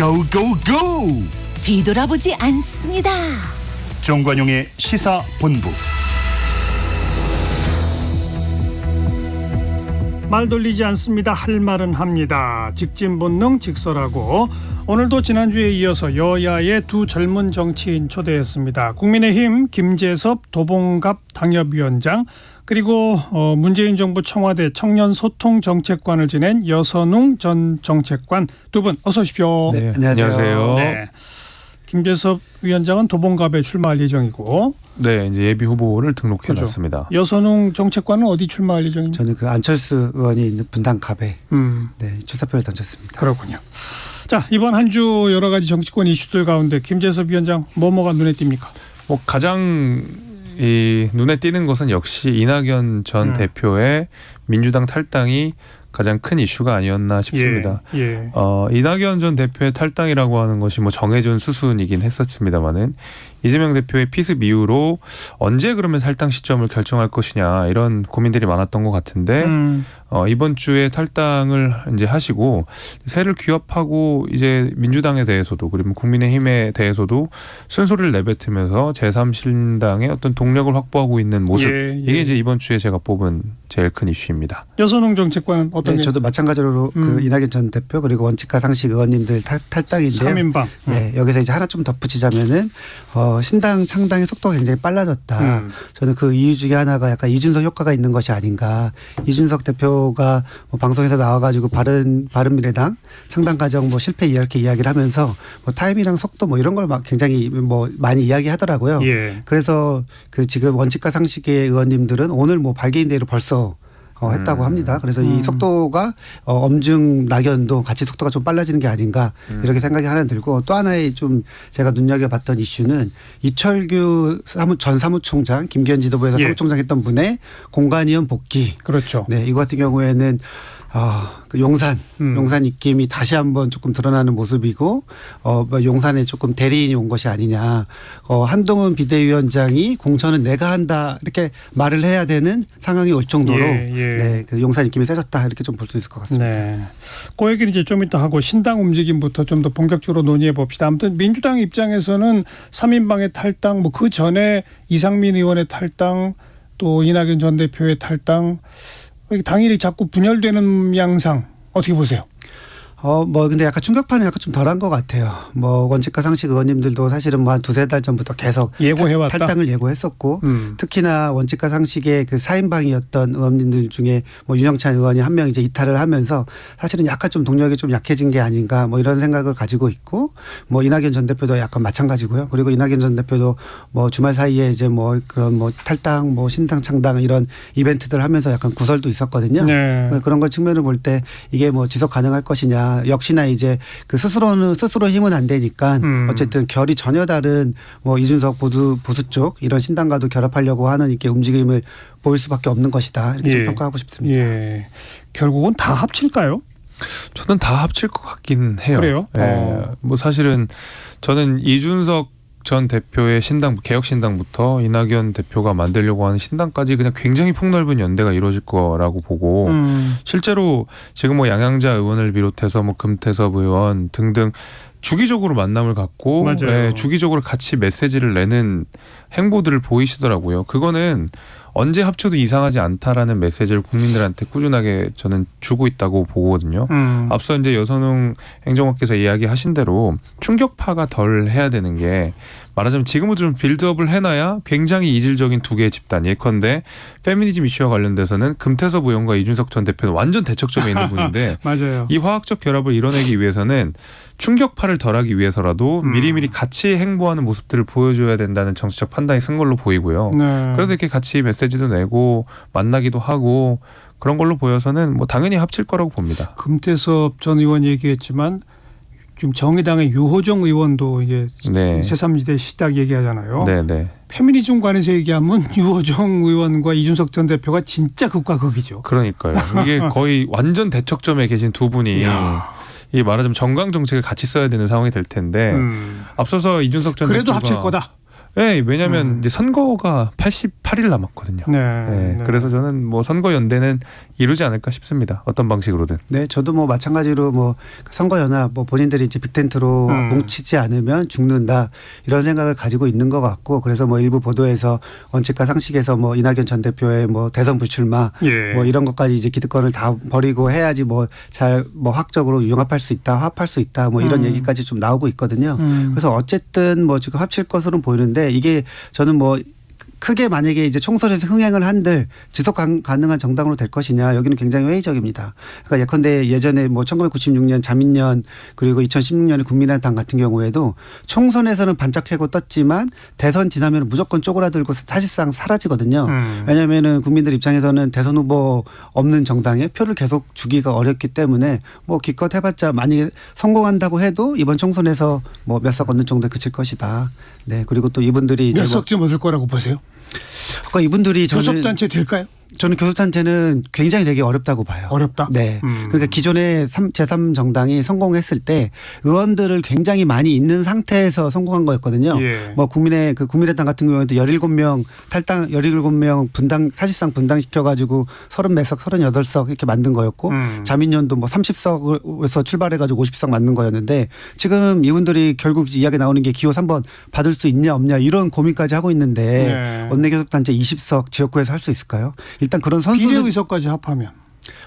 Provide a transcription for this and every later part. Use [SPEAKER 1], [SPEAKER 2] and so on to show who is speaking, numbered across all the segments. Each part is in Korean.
[SPEAKER 1] 고고고!
[SPEAKER 2] 뒤돌아보지 않습니다.
[SPEAKER 1] 정관용의 시사본부.
[SPEAKER 3] 말 돌리지 않습니다. 할 말은 합니다. 직진본능 직설하고 오늘도 지난주에 이어서 여야의 두 젊은 정치인 초대했습니다. 국민의힘 김재섭 도봉갑 당협위원장 그리고 문재인 정부 청와대 청년소통정책관을 지낸 여선웅 전 정책관 두 분 어서 오십시오.
[SPEAKER 4] 네, 안녕하세요.
[SPEAKER 3] 네. 김재섭 위원장은 도봉갑에 출마할 예정이고,
[SPEAKER 4] 네, 이제 예비 후보를 등록해놨습니다.
[SPEAKER 3] 그렇죠. 여선웅 정책관은 어디 출마할 예정입니까?
[SPEAKER 5] 저는 그 안철수 의원이 있는 분당갑에 네, 출사표를 던졌습니다.
[SPEAKER 3] 그렇군요. 자, 이번 한 주 여러 가지 정치권 이슈들 가운데 김재섭 위원장 뭐가 눈에 띕니까?
[SPEAKER 4] 가장 눈에 띄는 것은 역시 이낙연 전 대표의 민주당 탈당이 가장 큰 이슈가 아니었나 싶습니다.
[SPEAKER 3] 예.
[SPEAKER 4] 이낙연 전 대표의 탈당이라고 하는 것이 정해진 수순이긴 했었습니다만은 이재명 대표의 피습 이후로 언제 그러면 탈당 시점을 결정할 것이냐 이런 고민들이 많았던 것 같은데 이번 주에 탈당을 이제 하시고 새를 규합하고 이제 민주당에 대해서도 그리고 국민의힘에 대해서도 쓴소리를 내뱉으면서 제3신당의 어떤 동력을 확보하고 있는 모습 이게 이제 이번 주에 제가 뽑은 제일 큰 이슈입니다.
[SPEAKER 3] 여선웅 정책관은 어떤?
[SPEAKER 5] 네, 저도 마찬가지로 그 이낙연 전 대표 그리고 원칙과 상식 의원님들 탈당인데요.
[SPEAKER 3] 3인방.
[SPEAKER 5] 네, 여기서 이제 하나 좀 덧붙이자면은 신당 창당의 속도가 굉장히 빨라졌다. 저는 그 이유 중에 하나가 약간 이준석 효과가 있는 것이 아닌가. 이준석 대표가 방송에서 나와가지고 바른미래당 창당 과정 실패 이렇게 이야기를 하면서 타임이랑 속도 이런 걸 막 굉장히 많이 이야기하더라고요.
[SPEAKER 3] 예.
[SPEAKER 5] 그래서 그 지금 원칙과 상식의 의원님들은 오늘 발기인 대로 벌써 했다고 합니다. 그래서 이 속도가 엄중 낙연도 같이 속도가 좀 빨라지는 게 아닌가 이렇게 생각이 하나 들고 또 하나의 좀 제가 눈여겨봤던 이슈는 이철규 전 사무총장 김기현 지도부에서 사무총장 했던 분의 공관위원 복귀.
[SPEAKER 3] 그렇죠.
[SPEAKER 5] 네, 이거 같은 경우에는 그 용산 입김이 다시 한번 조금 드러나는 모습이고 용산에 조금 대리인이 온 것이 아니냐. 한동훈 비대위원장이 공천은 내가 한다 이렇게 말을 해야 되는 상황이 올 정도로 네, 그 용산 입김이 세졌다 이렇게 좀 볼 수 있을 것 같습니다.
[SPEAKER 3] 네. 그 얘기는 이제 좀 이따 하고 신당 움직임부터 좀 더 본격적으로 논의해 봅시다. 아무튼 민주당 입장에서는 3인방의 탈당 그 전에 이상민 의원의 탈당 또 이낙연 전 대표의 탈당 당일이 자꾸 분열되는 양상 어떻게 보세요?
[SPEAKER 5] 근데 약간 충격파는 약간 좀 덜한 것 같아요. 원칙과 상식 의원님들도 사실은 한 두세 달 전부터 계속
[SPEAKER 3] 예고해왔다.
[SPEAKER 5] 탈당을 예고했었고 특히나 원칙과 상식의 그 4인방이었던 의원님들 중에 윤영찬 의원이 한 명 이제 이탈을 하면서 사실은 약간 좀 동력이 좀 약해진 게 아닌가 이런 생각을 가지고 있고 이낙연 전 대표도 약간 마찬가지고요. 그리고 이낙연 전 대표도 주말 사이에 이제 그런 탈당 신당 창당 이런 이벤트들 하면서 약간 구설도 있었거든요.
[SPEAKER 3] 네.
[SPEAKER 5] 그런 걸 측면을 볼 때 이게 지속 가능할 것이냐. 역시나 이제 그 스스로 힘은 안 되니까 어쨌든 결이 전혀 다른 이준석 보수 쪽 이런 신당과도 결합하려고 하는 이렇게 움직임을 보일 수밖에 없는 것이다 이렇게 좀 평가하고 싶습니다.
[SPEAKER 3] 예. 결국은 다 합칠까요?
[SPEAKER 4] 저는 다 합칠 것 같긴 해요.
[SPEAKER 3] 그래요?
[SPEAKER 4] 사실은 저는 이준석 전 대표의 신당 개혁신당부터 이낙연 대표가 만들려고 하는 신당까지 그냥 굉장히 폭넓은 연대가 이루어질 거라고 보고 실제로 지금 양양자 의원을 비롯해서 금태섭 의원 등등 주기적으로 만남을 갖고 주기적으로 같이 메시지를 내는 행보들을 보이시더라고요. 그거는 언제 합쳐도 이상하지 않다라는 메시지를 국민들한테 꾸준하게 저는 주고 있다고 보거든요. 앞서 이제 여선웅 행정관께서 이야기하신 대로 충격파가 덜 해야 되는 게 말하자면 지금부터 좀 빌드업을 해놔야 굉장히 이질적인 두 개의 집단 예컨대 페미니즘 이슈와 관련돼서는 금태섭 의원과 이준석 전 대표는 완전 대척점에 있는 분인데
[SPEAKER 3] 맞아요.
[SPEAKER 4] 이 화학적 결합을 이뤄내기 위해서는 충격파를 덜하기 위해서라도 미리미리 같이 행보하는 모습들을 보여줘야 된다는 정치적 판단이 쓴 걸로 보이고요.
[SPEAKER 3] 네.
[SPEAKER 4] 그래서 이렇게 같이 메시지도 내고 만나기도 하고 그런 걸로 보여서는 당연히 합칠 거라고 봅니다.
[SPEAKER 3] 금태섭 전 의원 얘기했지만 지금 정의당의 유호정 의원도 이게 제3지대 시작 얘기하잖아요.
[SPEAKER 4] 네네.
[SPEAKER 3] 페미니즘 관해서 얘기하면 유호정 의원과 이준석 전 대표가 진짜 극과 극이죠.
[SPEAKER 4] 그러니까요. 이게 거의 완전 대척점에 계신 두 분이 이 말하자면 정강 정책을 같이 써야 되는 상황이 될 텐데 앞서서 이준석 전
[SPEAKER 3] 그래도
[SPEAKER 4] 대표가
[SPEAKER 3] 합칠 거다.
[SPEAKER 4] 네, 왜냐하면 이제 선거가 88일 남았거든요.
[SPEAKER 3] 네.
[SPEAKER 4] 네, 그래서 저는 뭐 선거 연대는 이루지 않을까 싶습니다. 어떤 방식으로든.
[SPEAKER 5] 네, 저도 뭐 마찬가지로 뭐 선거 연합 뭐 본인들이 이제 빅텐트로 뭉치지 않으면 죽는다 이런 생각을 가지고 있는 것 같고 그래서 뭐 일부 보도에서 원칙과 상식에서 뭐 이낙연 전 대표의 뭐 대선 불출마
[SPEAKER 3] 예.
[SPEAKER 5] 뭐 이런 것까지 이제 기득권을 다 버리고 해야지 뭐 잘 뭐 학적으로 융합할 수 있다, 화합할 수 있다 뭐 이런 얘기까지 좀 나오고 있거든요. 그래서 어쨌든 뭐 지금 합칠 것으로는 보이는데 이게 저는 뭐 크게 만약에 이제 총선에서 흥행을 한들 지속 가능한 정당으로 될 것이냐 여기는 굉장히 회의적입니다. 그러니까 예컨대 예전에 뭐 1996년 자민련 그리고 2016년에 국민의당 같은 경우에도 총선에서는 반짝하고 떴지만 대선 지나면 무조건 쪼그라들고 사실상 사라지거든요. 왜냐하면은 국민들 입장에서는 대선 후보 없는 정당에 표를 계속 주기가 어렵기 때문에 뭐 기껏 해봤자 만약에 성공한다고 해도 이번 총선에서 뭐 몇 석 얻는 정도에 그칠 것이다. 네 그리고 또 이분들이 이제
[SPEAKER 3] 몇 석쯤 얻을 거라고 보세요?
[SPEAKER 5] 그러니까 이분들이
[SPEAKER 3] 교섭단체 될까요?
[SPEAKER 5] 저는 교섭단체는 굉장히 되게 어렵다고 봐요.
[SPEAKER 3] 어렵다?
[SPEAKER 5] 네. 그러니까 기존의 제3정당이 성공했을 때 의원들을 굉장히 많이 있는 상태에서 성공한 거였거든요.
[SPEAKER 3] 예.
[SPEAKER 5] 뭐 국민의당 같은 경우에도 17명 탈당 17명 분당 사실상 분당시켜 가지고 30몇 석 38석 이렇게 만든 거였고 자민련도 뭐 30석에서 출발해 가지고 50석 만든 거였는데 지금 이분들이 결국 이야기 나오는 게 기호 3번 받을 수 있냐 없냐 이런 고민까지 하고 있는데
[SPEAKER 3] 네.
[SPEAKER 5] 원내교섭단체 20석 지역구에서 할 수 있을까요? 일단 그런 선수들
[SPEAKER 3] 비례의석까지 합하면.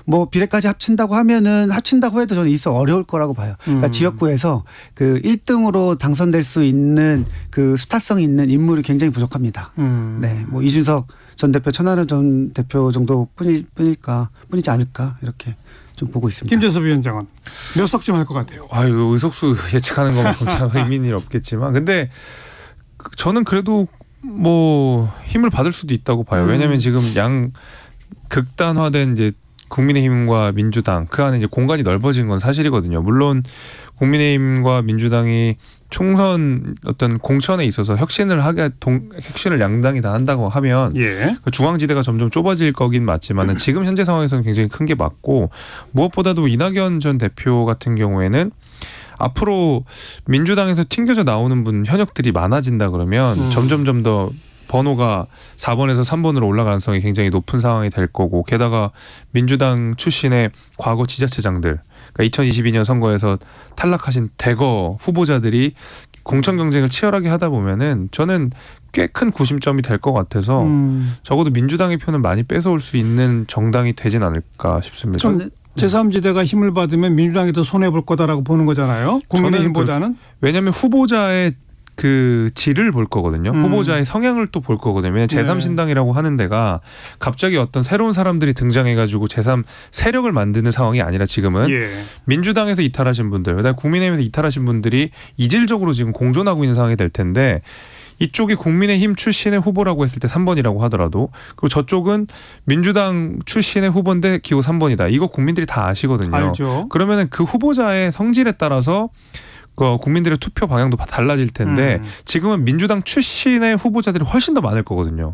[SPEAKER 5] 뭐 비례까지 합친다고 해도 저는 있어 어려울 거라고 봐요. 그러니까 지역구에서 그 1등으로 당선될 수 있는 그 스타성 있는 인물이 굉장히 부족합니다. 네, 뭐 이준석 전 대표, 천하람 전 대표 정도 뿐이지 않을까 이렇게 좀 보고 있습니다.
[SPEAKER 3] 김재섭 위원장은 몇 석쯤 할 것 같아요?
[SPEAKER 4] 아유 의석수 예측하는 것만큼 참 의미는 없겠지만, 근데 저는 그래도 뭐 힘을 받을 수도 있다고 봐요. 왜냐하면 지금 양 극단화된 이제 국민의힘과 민주당 그 안에 이제 공간이 넓어진 건 사실이거든요. 물론 국민의힘과 민주당이 총선 어떤 공천에 있어서 혁신을 양당이 다 한다고 하면
[SPEAKER 3] 예.
[SPEAKER 4] 그 중앙지대가 점점 좁아질 거긴 맞지만은 지금 현재 상황에서는 굉장히 큰 게 맞고, 무엇보다도 이낙연 전 대표 같은 경우에는 앞으로 민주당에서 튕겨져 나오는 분 현역들이 많아진다 그러면 점점 더 번호가 4번에서 3번으로 올라갈 가능성이 굉장히 높은 상황이 될 거고, 게다가 민주당 출신의 과거 지자체장들, 그러니까 2022년 선거에서 탈락하신 대거 후보자들이 공천 경쟁을 치열하게 하다 보면은 저는 꽤 큰 구심점이 될 것 같아서 적어도 민주당의 표는 많이 뺏어올 수 있는 정당이 되진 않을까 싶습니다.
[SPEAKER 3] 좀 제3지대가 힘을 받으면 민주당이 더 손해볼 거다라고 보는 거잖아요. 국민의힘보다는.
[SPEAKER 4] 왜냐하면 후보자의 그 질을 볼 거거든요. 후보자의 성향을 또 볼 거거든요. 왜냐하면 제3신당이라고 하는 데가 갑자기 어떤 새로운 사람들이 등장해가지고 제3 세력을 만드는 상황이 아니라 지금은 민주당에서 이탈하신 분들, 그다음에 국민의힘에서 이탈하신 분들이 이질적으로 지금 공존하고 있는 상황이 될 텐데, 이쪽이 국민의힘 출신의 후보라고 했을 때 3번이라고 하더라도, 그리고 저쪽은 민주당 출신의 후보인데 기호 3번이다. 이거 국민들이 다 아시거든요.
[SPEAKER 3] 알죠.
[SPEAKER 4] 그러면은 그 후보자의 성질에 따라서 국민들의 투표 방향도 달라질 텐데 지금은 민주당 출신의 후보자들이 훨씬 더 많을 거거든요.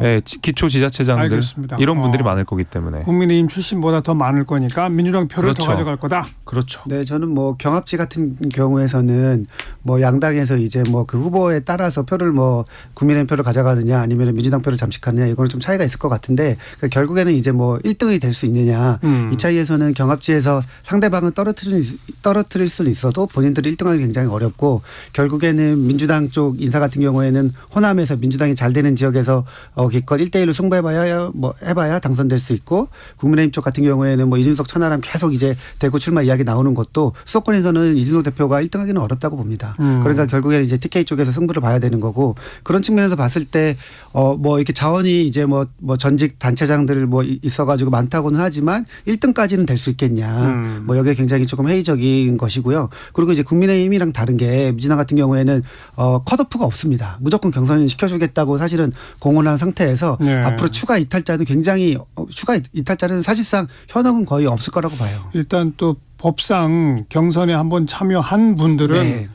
[SPEAKER 4] 네, 기초 지자체장들
[SPEAKER 3] 알겠습니다.
[SPEAKER 4] 이런 분들이 많을 거기 때문에
[SPEAKER 3] 국민의힘 출신보다 더 많을 거니까 민주당 표를
[SPEAKER 4] 그렇죠.
[SPEAKER 3] 더 가져갈 거다.
[SPEAKER 4] 그렇죠.
[SPEAKER 5] 네, 저는 뭐 경합지 같은 경우에서는 뭐 양당에서 이제 뭐 그 후보에 따라서 표를 뭐 국민의힘 표를 가져가느냐 아니면 민주당 표를 잠식하느냐 이거는 좀 차이가 있을 것 같은데, 그러니까 결국에는 이제 뭐 1등이 될 수 있느냐 이 차이에서는 경합지에서 상대방을 떨어뜨릴 수는 있어도 본인들이 1등하기 굉장히 어렵고, 결국에는 민주당 쪽 인사 같은 경우에는 호남에서 민주당이 잘 되는 지역에서 기껏 1대1로 승부해봐야 당선될 수 있고, 국민의힘 쪽 같은 경우에는 뭐 이준석 천하람 계속 이제 대구 출마 이야기 나오는 것도 수도권에서는 이준석 대표가 1등하기는 어렵다고 봅니다. 그러니까 결국에는 이제 TK 쪽에서 승부를 봐야 되는 거고, 그런 측면에서 봤을 때 뭐 이렇게 자원이 이제 뭐 전직 단체장들 뭐 있어가지고 많다고는 하지만 1등까지는 될 수 있겠냐. 뭐 여기에 굉장히 조금 회의적인 것이고요. 그리고 이제 국민의힘이랑 다른 게 민주당 같은 경우에는 컷오프가 없습니다. 무조건 경선 시켜주겠다고 사실은 공언한 상태에서 앞으로 추가 이탈자는 사실상 현역은 거의 없을 거라고 봐요.
[SPEAKER 3] 일단 또 법상 경선에 한번 참여한 분들은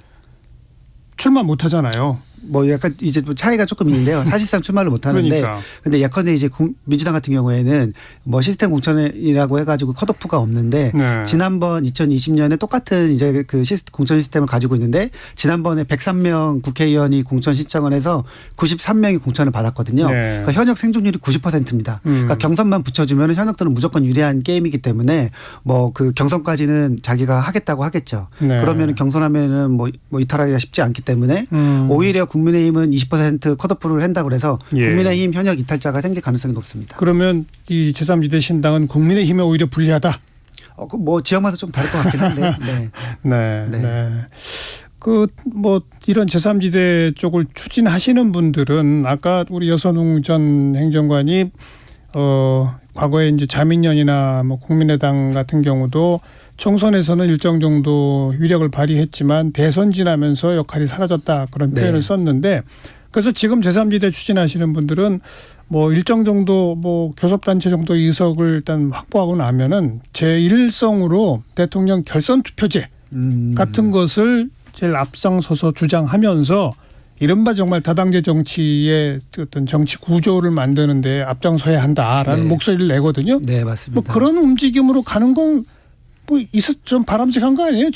[SPEAKER 3] 출마 못 하잖아요.
[SPEAKER 5] 뭐 약간 이제 뭐 차이가 조금 있는데요. 사실상 출마를 못 하는데
[SPEAKER 3] 그러니까.
[SPEAKER 5] 근데 예컨대 이제 민주당 같은 경우에는 뭐 시스템 공천이라고 해가지고 컷오프가 없는데
[SPEAKER 3] 네.
[SPEAKER 5] 지난번 2020년에 똑같은 이제 그 공천 시스템을 가지고 있는데 지난번에 103명 국회의원이 공천 신청을 해서 93명이 공천을 받았거든요.
[SPEAKER 3] 네.
[SPEAKER 5] 그러니까 현역 생존율이 90%입니다. 그러니까 경선만 붙여주면 현역들은 무조건 유리한 게임이기 때문에 뭐 그 경선까지는 자기가 하겠다고 하겠죠.
[SPEAKER 3] 네.
[SPEAKER 5] 그러면 경선하면은 뭐 이탈하기가 쉽지 않기 때문에 오히려 국민의힘은 20% 컷오프를 한다고 그래서
[SPEAKER 3] 예.
[SPEAKER 5] 국민의힘 현역 이탈자가 생길 가능성이 높습니다.
[SPEAKER 3] 그러면 이 제3지대 신당은 국민의힘에 오히려 불리하다.
[SPEAKER 5] 뭐 지역마다 좀 다를 것 같긴 한데. 네.
[SPEAKER 3] 네.
[SPEAKER 5] 네.
[SPEAKER 3] 네. 그 뭐 이런 제3지대 쪽을 추진하시는 분들은 아까 우리 여선웅 전 행정관이 과거에 이제 자민련이나 뭐 국민의당 같은 경우도 총선에서는 일정 정도 위력을 발휘했지만 대선 지나면서 역할이 사라졌다 그런
[SPEAKER 5] 네.
[SPEAKER 3] 표현을 썼는데 그래서 지금 제3지대 추진하시는 분들은 뭐 일정 정도 뭐 교섭단체 정도 의석을 일단 확보하고 나면은 제1성으로 대통령 결선 투표제 같은 것을 제일 앞장서서 주장하면서 이른바 정말 다당제 정치의 어떤 정치 구조를 만드는데 앞장서야 한다라는
[SPEAKER 5] 네.
[SPEAKER 3] 목소리를 내거든요.
[SPEAKER 5] 네, 맞습니다.
[SPEAKER 3] 뭐 그런 움직임으로 가는 건 뭐 좀 바람직한 거 아니에요?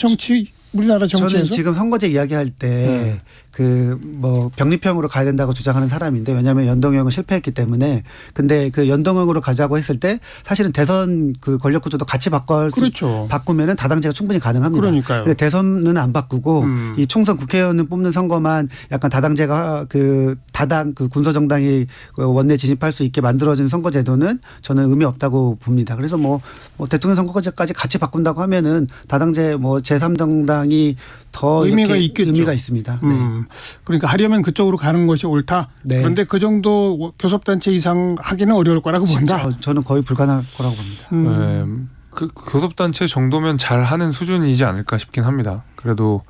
[SPEAKER 3] 우리나라 정치에서.
[SPEAKER 5] 저는 지금 선거제 이야기할 때 그 뭐 병립형으로 가야 된다고 주장하는 사람인데 왜냐하면 연동형은 실패했기 때문에 근데 그 연동형으로 가자고 했을 때 사실은 대선 그 권력 구조도 같이
[SPEAKER 3] 그렇죠.
[SPEAKER 5] 바꾸면은 다당제가 충분히 가능합니다.
[SPEAKER 3] 그러니까요.
[SPEAKER 5] 근데 대선은 안 바꾸고 이 총선 국회의원을 뽑는 선거만 약간 다당제가 그 다당 그 군소정당이 원내 진입할 수 있게 만들어진 선거제도는 저는 의미 없다고 봅니다. 그래서 뭐 대통령 선거제까지 같이 바꾼다고 하면은 다당제 뭐 제3정당이 더
[SPEAKER 3] 의미가 있겠죠.
[SPEAKER 5] 의미가 있습니다. 네.
[SPEAKER 3] 그러니까 하려면 그쪽으로 가는 것이 옳다.
[SPEAKER 5] 네.
[SPEAKER 3] 그런데 그 정도 교섭단체 이상 하기는 어려울 거라고 본다.
[SPEAKER 5] 저는 거의 불가능할 거라고 봅니다.
[SPEAKER 4] 그 교섭단체 정도면 잘하는 수준이지 않을까 싶긴 합니다. 그래도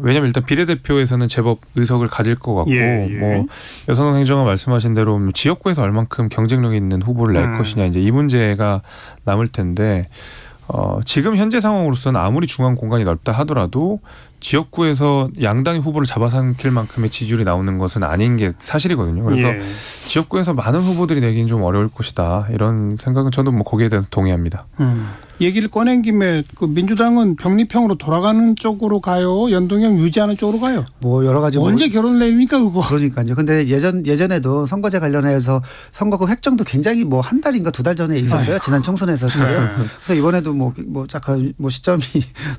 [SPEAKER 4] 왜냐하면 일단 비례대표에서는 제법 의석을 가질 것 같고 뭐 여선홍 행정관 말씀하신 대로 지역구에서 얼만큼 경쟁력 있는 후보를 낼 것이냐 이제 이 문제가 남을 텐데 지금 현재 상황으로서는 아무리 중앙 공간이 넓다 하더라도 지역구에서 양당의 후보를 잡아삼킬 만큼의 지지율이 나오는 것은 아닌 게 사실이거든요. 그래서 지역구에서 많은 후보들이 내기는 좀 어려울 것이다. 이런 생각은 저도 뭐 거기에 대해서 동의합니다.
[SPEAKER 3] 얘기를 꺼낸 김에 그 민주당은 병립형으로 돌아가는 쪽으로 가요? 연동형 유지하는 쪽으로 가요?
[SPEAKER 5] 뭐 여러 가지
[SPEAKER 3] 언제 결혼 내립니까 그거?
[SPEAKER 5] 그러니까요. 근데 예전에도 선거제 관련해서 선거구 획정도 굉장히 뭐 한 달인가 두 달 전에 있었어요. 지난 총선에서도요. 그래서 이번에도 뭐 약간 뭐 시점이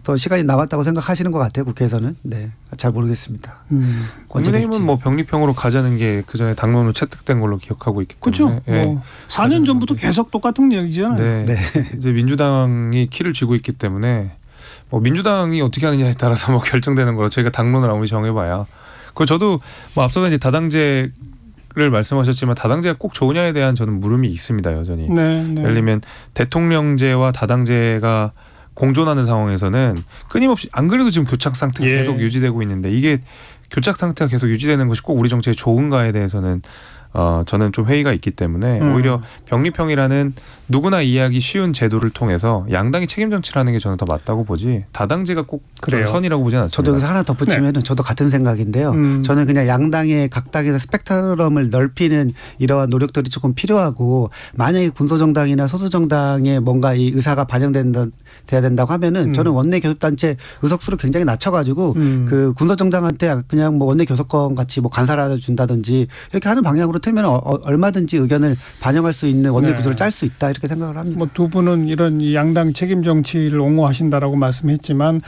[SPEAKER 5] 더 시간이 남았다고 생각하시는 것 같아요. 국회에서는. 네, 잘 모르겠습니다.
[SPEAKER 4] 국민의힘은 뭐 병립형으로 가자는 게 그 전에 당론으로 채택된 걸로 기억하고 있기 때문에.
[SPEAKER 3] 그렇죠. 뭐 4년 전부터 계속 똑같은 얘기잖아요.
[SPEAKER 4] 네. 이제 민주당이 키를 쥐고 있기 때문에 뭐 민주당이 어떻게 하느냐에 따라서 뭐 결정되는 거라 저희가 당론을 아무리 정해봐야. 그 저도 뭐 앞서서 이제 다당제를 말씀하셨지만 다당제가 꼭 좋으냐에 대한 저는 물음이 있습니다 여전히.
[SPEAKER 3] 네.
[SPEAKER 4] 예를 들면 대통령제와 다당제가 공존하는 상황에서는 끊임없이 안 그래도 지금 교착 상태가 계속 유지되고 있는데 이게 교착 상태가 계속 유지되는 것이 꼭 우리 정치에 좋은가에 대해서는 저는 좀 회의가 있기 때문에 오히려 병립형이라는 누구나 이해하기 쉬운 제도를 통해서 양당이 책임 정치를 하는 게 저는 더 맞다고 보지 다당제가 꼭 선이라고 보지는 않습니다.
[SPEAKER 5] 저도 여기서 하나 덧붙이면 저도 같은 생각인데요. 저는 그냥 양당의 각 당에서 스펙트럼을 넓히는 이러한 노력들이 조금 필요하고 만약에 군소정당이나 소수정당에 뭔가 이 의사가 반영돼야 된다고 하면은 저는 원내 교섭단체 의석수를 굉장히 낮춰가지고 그 군소정당한테 그냥 뭐 원내 교섭권 같이 뭐 간사라 준다든지 이렇게 하는 방향으로 틀면 얼마든지 의견을 반영할 수 있는 원내 구조를 짤 수 있다 이렇게 생각을 합니다.
[SPEAKER 3] 뭐 두 분은 이런 양당 책임 정치를 옹호하신다라고 말씀했지만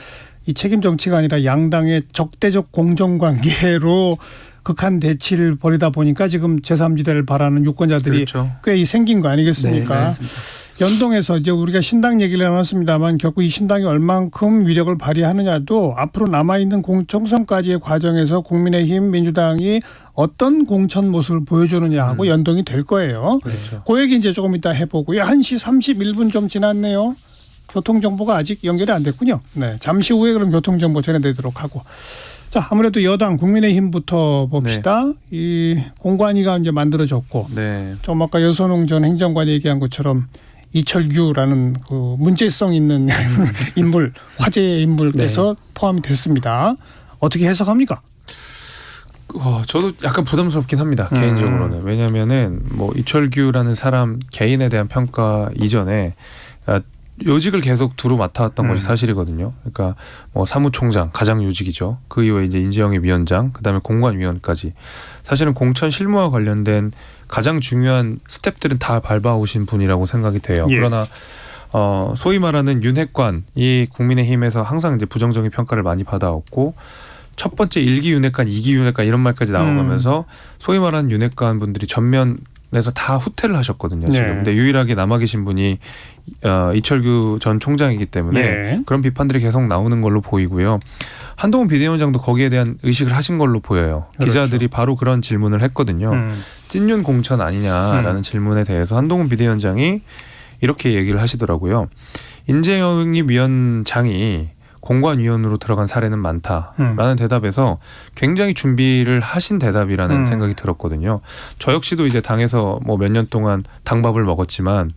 [SPEAKER 3] 이 책임 정치가 아니라 양당의 적대적 공정관계로 극한 대치를 벌이다 보니까 지금 제3지대를 바라는 유권자들이 꽤 생긴 거 아니겠습니까?
[SPEAKER 5] 네,
[SPEAKER 3] 연동해서 이제 우리가 신당 얘기를 해놨습니다만 결국 이 신당이 얼만큼 위력을 발휘하느냐도 앞으로 남아있는 총선까지의 과정에서 국민의힘 민주당이 어떤 공천 모습을 보여주느냐 하고 연동이 될 거예요.
[SPEAKER 4] 그렇죠.
[SPEAKER 3] 그 얘기 이제 조금 이따 해보고요. 1시 31분 좀 지났네요. 교통정보가 아직 연결이 안 됐군요. 네, 잠시 후에 그럼 교통정보 전해드리도록 하고. 자, 아무래도 여당 국민의힘부터 봅시다. 이 공관위가 이제 만들어졌고 좀 아까 여선홍 전 행정관이 얘기한 것처럼 이철규라는 그 문제성 있는 인물, 화제의 인물께서 포함이 됐습니다. 어떻게 해석합니까?
[SPEAKER 4] 저도 약간 부담스럽긴 합니다. 개인적으로는. 왜냐하면은 뭐 이철규라는 사람 개인에 대한 평가 이전에 요직을 계속 두루 맡아왔던 것이 사실이거든요. 그러니까 뭐 사무총장 가장 요직이죠. 그 이후에 이제 인재영입 위원장, 그다음에 공관위원까지 사실은 공천 실무와 관련된 가장 중요한 스텝들은 다 밟아오신 분이라고 생각이 돼요.
[SPEAKER 3] 예.
[SPEAKER 4] 그러나 소위 말하는 윤핵관이 국민의힘에서 항상 이제 부정적인 평가를 많이 받아왔고 첫 번째 1기 윤핵관, 2기 윤핵관 이런 말까지 나오면서 소위 말하는 윤핵관 분들이 전면에서 다 후퇴를 하셨거든요. 지금.
[SPEAKER 3] 네.
[SPEAKER 4] 근데 유일하게 남아 계신 분이 이철규 전 총장이기 때문에
[SPEAKER 3] 예.
[SPEAKER 4] 그런 비판들이 계속 나오는 걸로 보이고요. 한동훈 비대위원장도 거기에 대한 의식을 하신 걸로 보여요.
[SPEAKER 3] 그렇죠.
[SPEAKER 4] 기자들이 바로 그런 질문을 했거든요. 찐윤 공천 아니냐라는 질문에 대해서 한동훈 비대위원장이 이렇게 얘기를 하시더라고요. 인재영입 위원장이 공관위원으로 들어간 사례는 많다라는 대답에서 굉장히 준비를 하신 대답이라는 생각이 들었거든요. 저 역시도 이제 당에서 뭐 몇 년 동안 당밥을 먹었지만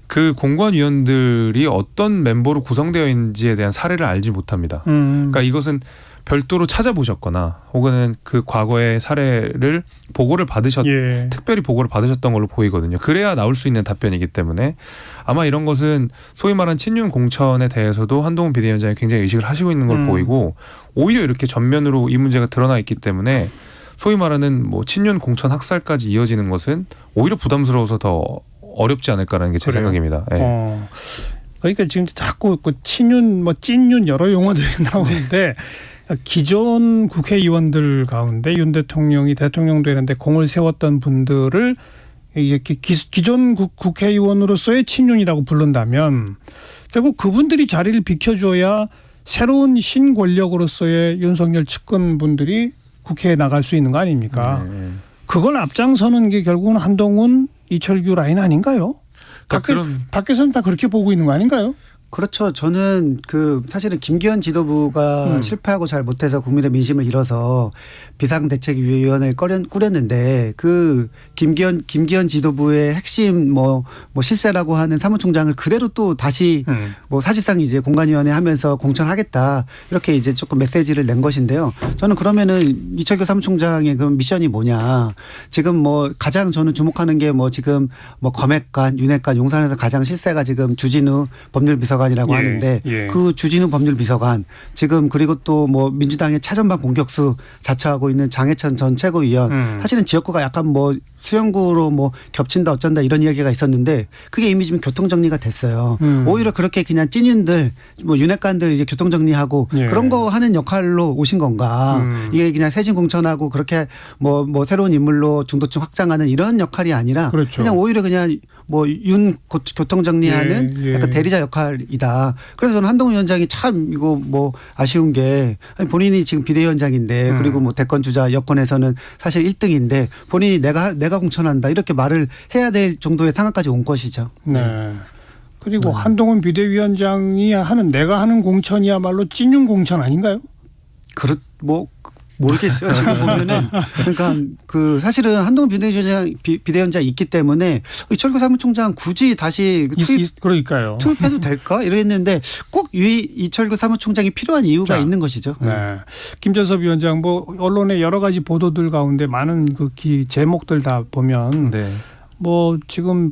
[SPEAKER 4] 그 공관위원들이 어떤 멤버로 구성되어 있는지에 대한 사례를 알지 못합니다. 그러니까 이것은 별도로 찾아보셨거나 혹은 그 과거의 사례를 보고를
[SPEAKER 3] 예.
[SPEAKER 4] 특별히 보고를 받으셨던 걸로 보이거든요. 그래야 나올 수 있는 답변이기 때문에 아마 이런 것은 소위 말한 친윤 공천에 대해서도 한동훈 비대위원장이 굉장히 의식을 하시고 있는 걸 보이고 오히려 이렇게 전면으로 이 문제가 드러나 있기 때문에 소위 말하는 뭐 친윤 공천 학살까지 이어지는 것은 오히려 부담스러워서 더 어렵지 않을까라는 게 제 생각입니다. 네.
[SPEAKER 3] 그러니까 지금 자꾸 그 친윤 뭐 찐윤 여러 용어들이 나오는데 기존 국회의원들 가운데 윤 대통령이 대통령 되는데 공을 세웠던 분들을 이제 기존 국회의원으로서의 친윤이라고 부른다면 결국 그분들이 자리를 비켜줘야 새로운 신권력으로서의 윤석열 측근 분들이 국회에 나갈 수 있는 거 아닙니까? 그걸 앞장서는 게 결국은 한동훈, 이철규 라인 아닌가요? 밖에서는 다 그렇게 보고 있는 거 아닌가요?
[SPEAKER 5] 그렇죠. 저는 사실은 김기현 지도부가 실패하고 잘 못해서 국민의 민심을 잃어서 비상대책위원회를 꾸렸는데 그 김기현 지도부의 핵심 뭐 실세라고 하는 사무총장을 그대로 또 다시 뭐 사실상 이제 공관위원회 하면서 공천하겠다 이렇게 이제 조금 메시지를 낸 것인데요. 저는 그러면은 이철규 사무총장의 그 미션이 뭐냐. 지금 뭐 가장 저는 주목하는 게 뭐 지금 뭐 검핵관, 윤핵관, 용산에서 가장 실세가 지금 주진우 법률비서관이라고 하는데 그 주진우 법률비서관 지금 그리고 또 뭐 민주당의 차전반 공격수 자처하고 있는 장해찬 전 최고위원 사실은 지역구가 약간 뭐 수영구로 뭐 겹친다 어쩐다 이런 이야기가 있었는데 그게 이미 지금 교통정리가 됐어요. 오히려 그렇게 그냥 찐윤들 뭐 윤핵관들 이제 교통정리하고 그런 거 하는 역할로 오신 건가. 이게 그냥 세신 공천하고 그렇게 뭐 새로운 인물로 중도층 확장하는 이런 역할이 아니라
[SPEAKER 3] 그렇죠.
[SPEAKER 5] 그냥 오히려 그냥 뭐 교통정리하는 약간 대리자 역할이다. 그래서 저는 한동훈 위원장이 참 이거 뭐 아쉬운 게 아니 본인이 지금 비대위원장인데 그리고 뭐 대권 주자 여권에서는 사실 1등인데 본인이 내가 공천한다 이렇게 말을 해야 될 정도의 상황까지 온 것이죠.
[SPEAKER 3] 네. 그리고 한동훈 비대위원장이 하는 내가 하는 공천이야말로 찐윤 공천 아닌가요?
[SPEAKER 5] 모르겠어요. 지금 보면은 그러니까 사실은 한동훈 비대위원장이 있기 때문에 이철규 사무총장 굳이 다시
[SPEAKER 3] 그러니까요.
[SPEAKER 5] 투입해도 될까 이랬는데 꼭 이철규 사무총장이 필요한 이유가 있는 것이죠.
[SPEAKER 3] 네. 김재섭 위원장 뭐 언론의 여러 가지 보도들 가운데 많은 그 제목들 다 보면 뭐 지금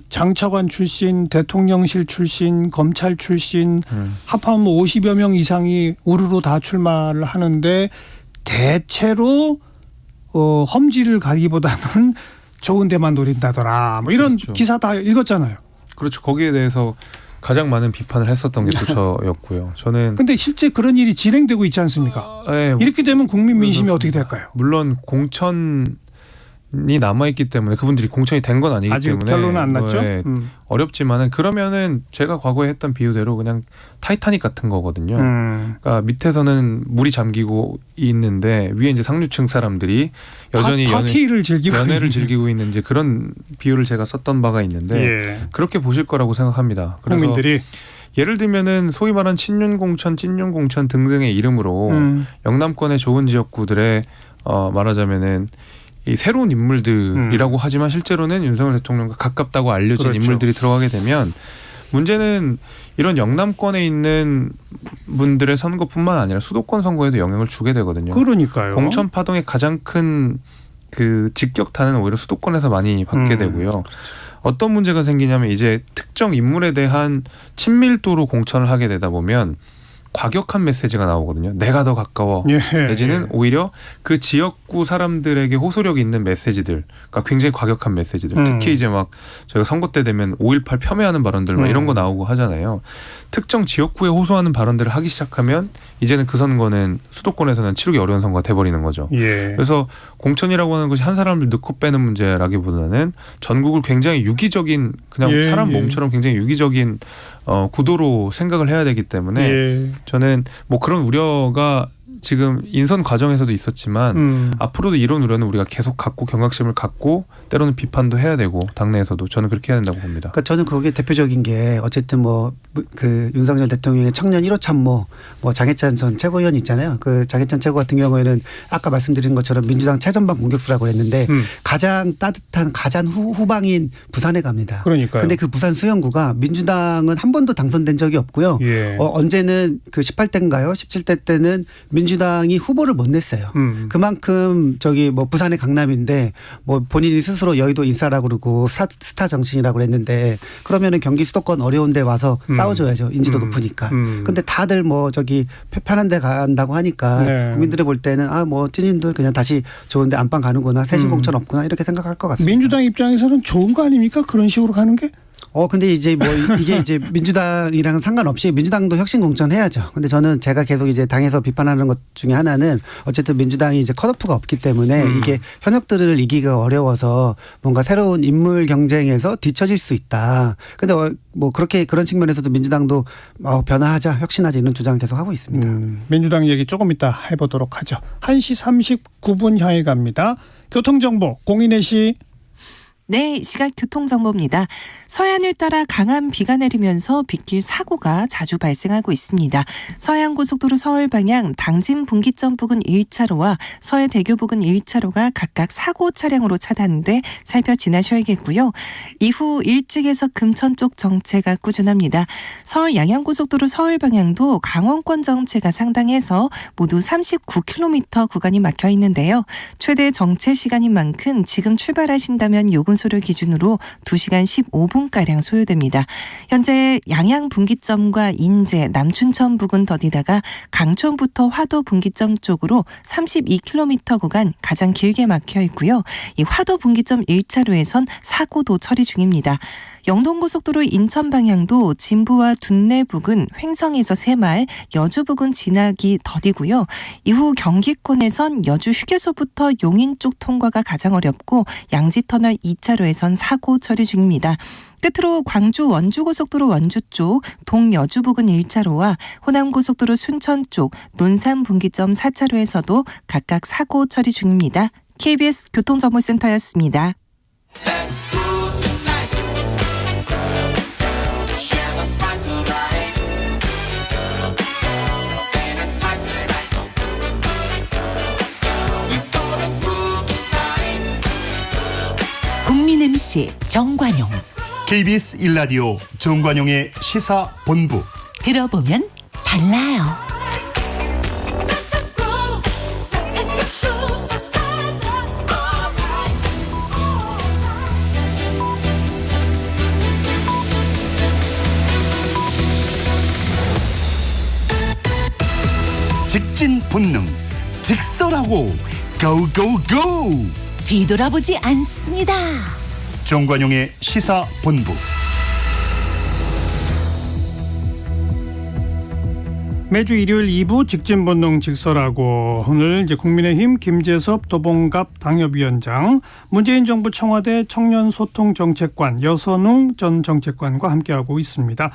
[SPEAKER 3] 장차관 출신, 대통령실 출신, 검찰 출신 합하면 50여 명 이상이 우르르 다 출마를 하는데 대체로 험지를 가기보다는 좋은 데만 노린다더라. 뭐 이런 기사 다 읽었잖아요.
[SPEAKER 4] 그렇죠. 거기에 대해서 가장 많은 비판을 했었던 게 또 저였고요. 저는
[SPEAKER 3] 근데 실제 그런 일이 진행되고 있지 않습니까? 이렇게 되면 국민 민심이 어떻게 될까요?
[SPEAKER 4] 물론 공천이 남아있기 때문에 그분들이 공천이 된 건 아니기
[SPEAKER 3] 아직
[SPEAKER 4] 때문에
[SPEAKER 3] 결론은 안 났죠.
[SPEAKER 4] 어렵지만은 그러면은 제가 과거에 했던 비유대로 그냥 타이타닉 같은 거거든요. 그러니까 밑에서는 물이 잠기고 있는데 위에 이제 상류층 사람들이 여전히
[SPEAKER 3] 파티를
[SPEAKER 4] 연애를 즐기고 있는 이제 그런 비유를 제가 썼던 바가 있는데 그렇게 보실 거라고 생각합니다. 그래서
[SPEAKER 3] 국민들이
[SPEAKER 4] 예를 들면은 소위 말한 친윤 공천 등등의 이름으로 영남권의 좋은 지역구들의 말하자면은 이 새로운 인물들이라고 하지만 실제로는 윤석열 대통령과 가깝다고 알려진 인물들이 들어가게 되면 문제는 이런 영남권에 있는 분들의 선거뿐만 아니라 수도권 선거에도 영향을 주게 되거든요.
[SPEAKER 3] 그러니까요.
[SPEAKER 4] 공천 파동의 가장 큰 그 직격탄은 오히려 수도권에서 많이 받게 되고요. 어떤 문제가 생기냐면 이제 특정 인물에 대한 친밀도로 공천을 하게 되다 보면 과격한 메시지가 나오거든요. 내가 더 가까워. 내지는 오히려 그 지역구 사람들에게 호소력이 있는 메시지들, 그러니까 굉장히 과격한 메시지들. 특히 이제 막 저희가 선거 때 되면 5.18 폄훼하는 발언들 막 이런 거 나오고 하잖아요. 특정 지역구에 호소하는 발언들을 하기 시작하면 이제는 그 선거는 수도권에서는 치르기 어려운 선거가 돼버리는 거죠. 그래서 공천이라고 하는 것이 한 사람을 넣고 빼는 문제라기보다는 전국을 굉장히 유기적인 그냥 사람 몸처럼 굉장히 유기적인 구도로 생각을 해야 되기 때문에 저는 뭐 그런 우려가 지금 인선 과정에서도 있었지만 앞으로도 이런 우려는 우리가 계속 갖고 경각심을 갖고 때로는 비판도 해야 되고 당내에서도 저는 그렇게 해야 된다고 봅니다.
[SPEAKER 5] 그러니까 저는 그게 대표적인 게 어쨌든 뭐 그 윤석열 대통령의 청년 1호 참모 뭐 장해찬 전 최고위원 있잖아요. 그 장해찬 최고 같은 경우에는 아까 말씀드린 것처럼 민주당 최전방 공격수라고 했는데 가장 따뜻한 가장 후방인 부산에 갑니다.
[SPEAKER 3] 그러니까요.
[SPEAKER 5] 근데 그 부산 수영구가 민주당은 한 번도 당선된 적이 없고요. 언제는 그 18대인가요? 17대 때는 민주당이 후보를 못 냈어요. 그만큼 저기 뭐 부산의 강남인데 뭐 본인이 스스로 여의도 인싸라고 그러고 스타 정치인이라고 그랬는데 그러면은 경기 수도권 어려운데 와서 싸워줘야죠. 인지도 높으니까. 근데 다들 뭐 저기 편한 데 간다고 하니까 국민들이 볼 때는 아 뭐 찐인들 그냥 다시 좋은데 안방 가는구나. 세신공천 없구나. 이렇게 생각할 것 같습니다.
[SPEAKER 3] 민주당 입장에서는 좋은 거 아닙니까? 그런 식으로 가는 게?
[SPEAKER 5] 근데 이제 뭐 이게 이제 민주당이랑 상관없이 민주당도 혁신 공천해야죠. 근데 저는 제가 계속 이제 당에서 비판하는 것 중에 하나는 어쨌든 민주당이 이제 컷오프가 없기 때문에 이게 현역들을 이기기가 어려워서 뭔가 새로운 인물 경쟁에서 뒤처질 수 있다. 근데 뭐 그렇게 그런 측면에서도 민주당도 변화하자, 혁신하자 이런 주장을 계속 하고 있습니다.
[SPEAKER 3] 민주당 얘기 조금 이따 해보도록 하죠. 1시 39분 향해 갑니다. 교통정보 공인혜 씨.
[SPEAKER 2] 네, 시각 교통정보입니다. 서해안을 따라 강한 비가 내리면서 빗길 사고가 자주 발생하고 있습니다. 서해안고속도로 서울 방향 당진 분기점 부근 1차로와 서해대교 부근 1차로가 각각 사고 차량으로 차단돼 살펴 지나셔야겠고요. 이후 일찍에서 금천 쪽 정체가 꾸준합니다. 서울 양양고속도로 서울 방향도 강원권 정체가 상당해서 모두 39km 구간이 막혀 있는데요. 최대 정체 시간인 만큼 지금 출발하신다면 요금소를 기준으로 2시간 15분가량 소요됩니다. 현재 양양 분기점과 인제, 남춘천 부근 더디다가 강촌부터 화도 분기점 쪽으로 32km 구간 가장 길게 막혀 있고요. 이 화도 분기점 1차로에선 사고도 처리 중입니다. 영동고속도로 인천 방향도 진부와 둔내 부근 횡성에서 새말, 여주 부근 지나기 더디고요. 이후 경기권에선 여주 휴게소부터 용인 쪽 통과가 가장 어렵고 양지터널 2차로에선 사고 처리 중입니다. 끝으로 광주 원주고속도로 원주 쪽 동여주 부근 1차로와 호남고속도로 순천 쪽 논산 분기점 4차로에서도 각각 사고 처리 중입니다. KBS 교통정보센터였습니다. 국민 MC 정관용.
[SPEAKER 1] KBS 1라디오 정관용의 시사본부.
[SPEAKER 2] 들어보면 달라요.
[SPEAKER 1] 직진 본능, 직설하고 고고고.
[SPEAKER 2] 뒤돌아보지 않습니다.
[SPEAKER 1] 정관용의 시사본부.
[SPEAKER 3] 매주 일요일 2부 직진본능 직설하고 오늘 이제 국민의힘 김재섭 도봉갑 당협위원장, 문재인 정부 청와대 청년소통정책관 여선웅 전 정책관과 함께하고 있습니다.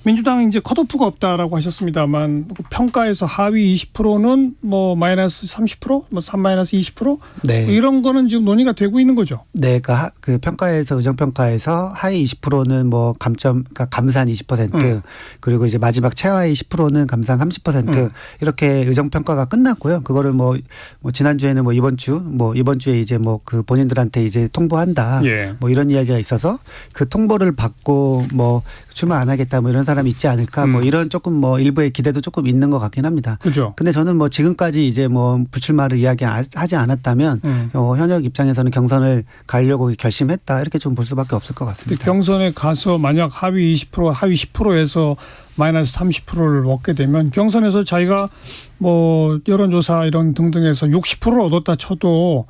[SPEAKER 3] 민주당은 이제 컷오프가 없다라고 하셨습니다만 평가에서 하위 20%는 뭐 마이너스 30%, 뭐 3-20%
[SPEAKER 5] 네.
[SPEAKER 3] 이런 거는 지금 논의가 되고 있는 거죠.
[SPEAKER 5] 네, 그 평가에서 의정 평가에서 하위 20%는 뭐 그러니까 감산 20% 그리고 이제 마지막 최하위 10%는 감산 30% 이렇게 의정 평가가 끝났고요. 그거를 뭐 지난주에는 뭐 이번 주에 이제 뭐 그 본인들한테 이제 통보한다.
[SPEAKER 3] 예.
[SPEAKER 5] 뭐 이런 이야기가 있어서 그 통보를 받고 뭐 출마 안 하겠다 뭐 이런 사람이 있지 않을까 뭐 이런 조금 뭐 일부의 기대도 조금 있는 것 같긴 합니다.
[SPEAKER 3] 그죠.
[SPEAKER 5] 근데 저는 뭐 지금까지 이제 뭐 불출마를 이야기하지 않았다면 현역 입장에서는 경선을 가려고 결심했다 이렇게 좀 볼 수밖에 없을 것 같습니다.
[SPEAKER 3] 경선에 가서 만약 하위 20%, 하위 10%에서 마이너스 30%를 얻게 되면 경선에서 자기가 뭐 여론조사 이런 등등에서 60%를 얻었다 쳐도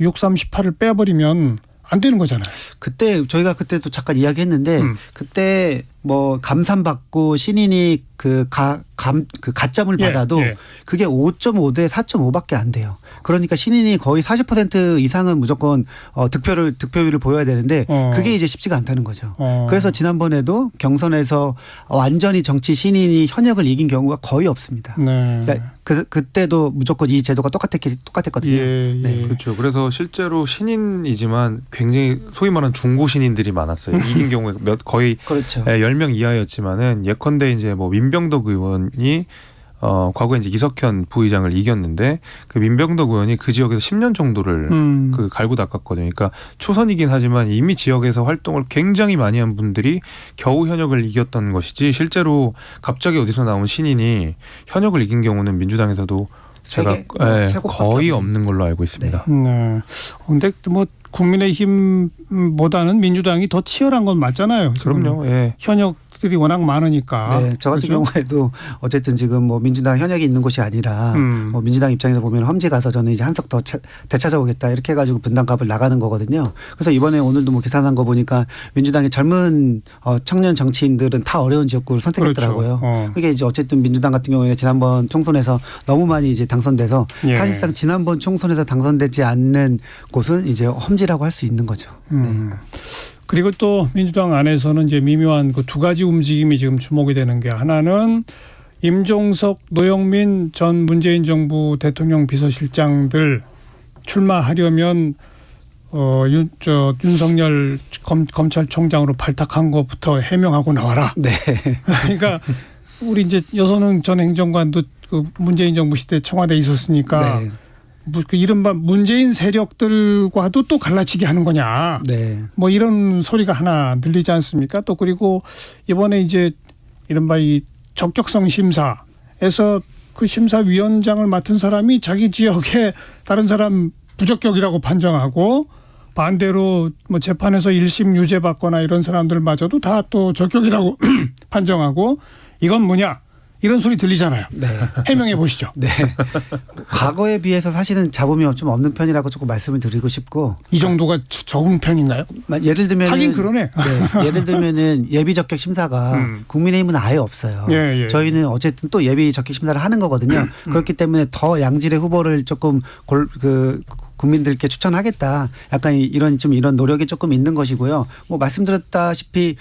[SPEAKER 3] 6, 38을 빼버리면 안 되는 거잖아요.
[SPEAKER 5] 그때 저희가 그때도 잠깐 이야기했는데 그때 뭐 감산받고 신인이 그 가점을 받아도 그게 5.5 대 4.5밖에 안 돼요. 그러니까 신인이 거의 40% 이상은 무조건 득표율을 보여야 되는데 그게 이제 쉽지가 않다는 거죠. 그래서 지난번에도 경선에서 완전히 정치 신인이 현역을 이긴 경우가 거의 없습니다.
[SPEAKER 3] 네.
[SPEAKER 5] 그러니까 그때도 무조건 이 제도가 똑같았거든요.
[SPEAKER 3] 예, 예.
[SPEAKER 5] 네.
[SPEAKER 4] 그렇죠. 그래서 실제로 신인이지만 굉장히 소위 말하는 중고 신인들이 많았어요. 이긴 경우에 거의
[SPEAKER 5] 그렇죠.
[SPEAKER 4] 10명 이하였지만은 예컨대 이제 뭐 민병덕 의원이 과거에 이제 이석현 부의장을 이겼는데 그 민병덕 의원이 그 지역에서 10년 정도를 그 갈고 닦았거든요. 그러니까 초선이긴 하지만 이미 지역에서 활동을 굉장히 많이 한 분들이 겨우 현역을 이겼던 것이지 실제로 갑자기 어디서 나온 신인이 현역을 이긴 경우는 민주당에서도 제가 거의 없는 걸로 알고 있습니다.
[SPEAKER 3] 네. 근데 뭐 국민의힘보다는 민주당이 더 치열한 건 맞잖아요.
[SPEAKER 4] 그럼요. 예.
[SPEAKER 3] 현역들이 워낙 많으니까.
[SPEAKER 5] 네, 저 같은
[SPEAKER 3] 그렇죠?
[SPEAKER 5] 경우에도 어쨌든 지금 뭐 민주당 현역이 있는 곳이 아니라 뭐 민주당 입장에서 보면 험지 가서 저는 이제 한석 더 되찾아오겠다 이렇게 해가지고 분당갑을 나가는 거거든요. 그래서 이번에 오늘도 뭐 계산한 거 보니까 민주당의 젊은 청년 정치인들은 다 어려운 지역구를 선택했더라고요.
[SPEAKER 3] 그렇죠.
[SPEAKER 5] 그게 이제 어쨌든 민주당 같은 경우에는 지난번 총선에서 너무 많이 이제 당선돼서
[SPEAKER 3] 예.
[SPEAKER 5] 사실상 지난번 총선에서 당선되지 않는 곳은 이제 험지라고 할 수 있는 거죠. 네.
[SPEAKER 3] 그리고 또 민주당 안에서는 이제 미묘한 그 두 가지 움직임이 지금 주목이 되는 게 하나는 임종석, 노영민 전 문재인 정부 대통령 비서실장들 출마하려면 윤석열 검찰총장으로 발탁한 것부터 해명하고 나와라.
[SPEAKER 5] 네.
[SPEAKER 3] 그러니까 우리 이제 여선흥 전 행정관도 그 문재인 정부 시대 청와대에 있었으니까
[SPEAKER 5] 네.
[SPEAKER 3] 뭐 그 이른바 문재인 세력들과도 또 갈라치기 하는 거냐.
[SPEAKER 5] 네.
[SPEAKER 3] 뭐 이런 소리가 하나 들리지 않습니까? 또 그리고 이번에 이제 이른바 이 적격성 심사에서 그 심사위원장을 맡은 사람이 자기 지역에 다른 사람 부적격이라고 판정하고 반대로 뭐 재판에서 1심 유죄 받거나 이런 사람들마저도 다 또 적격이라고 판정하고 이건 뭐냐? 이런 소리 들리잖아요.
[SPEAKER 5] 네.
[SPEAKER 3] 해명해 보시죠.
[SPEAKER 5] 네. 과거에 비해서 사실은 잡음이 좀 없는 편이라고 조금 말씀을 드리고 싶고.
[SPEAKER 3] 이 정도가 적은 편인가요?
[SPEAKER 5] 예를 들면
[SPEAKER 3] 하긴 그러네.
[SPEAKER 5] 네. 예를 들면은 예비 적격 심사가 국민의힘은 아예 없어요.
[SPEAKER 3] 예.
[SPEAKER 5] 저희는 어쨌든 또 예비 적격 심사를 하는 거거든요. 그렇기 때문에 더 양질의 후보를 조금 국민들께 추천하겠다. 약간 이런 노력이 조금 있는 것이고요. 뭐 말씀드렸다시피